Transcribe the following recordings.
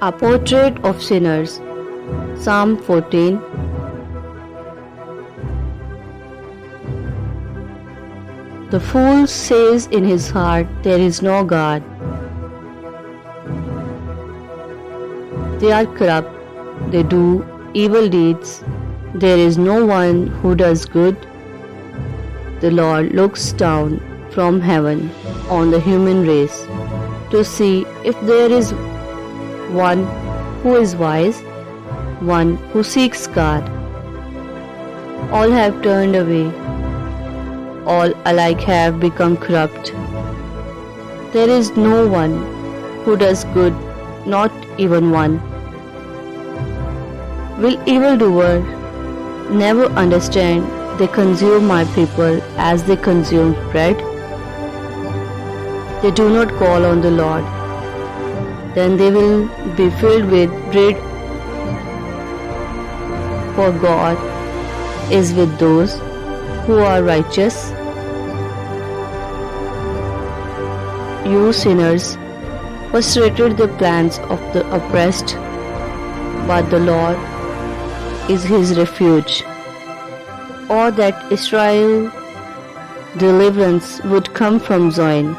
A portrait of sinners. Psalm 14. The fool says in his heart, there is no God. They are corrupt, they do evil deeds. There is no one who does good. The Lord looks down from heaven on the human race to see if there is one who is wise, one who seeks God. All have turned away, all alike have become corrupt. There is no one who does good, not even one. Will evildoer never understand? They consume my people as they consume bread. They do not call on the Lord. Then they will be filled with dread. For God is with those who are righteous. You sinners frustrated the plans of the oppressed, but the Lord is his refuge. Or that Israel deliverance would come from Zion.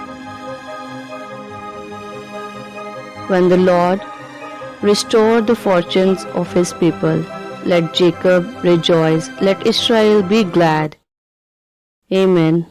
When the Lord restored the fortunes of his people, let Jacob rejoice, let Israel be glad. Amen.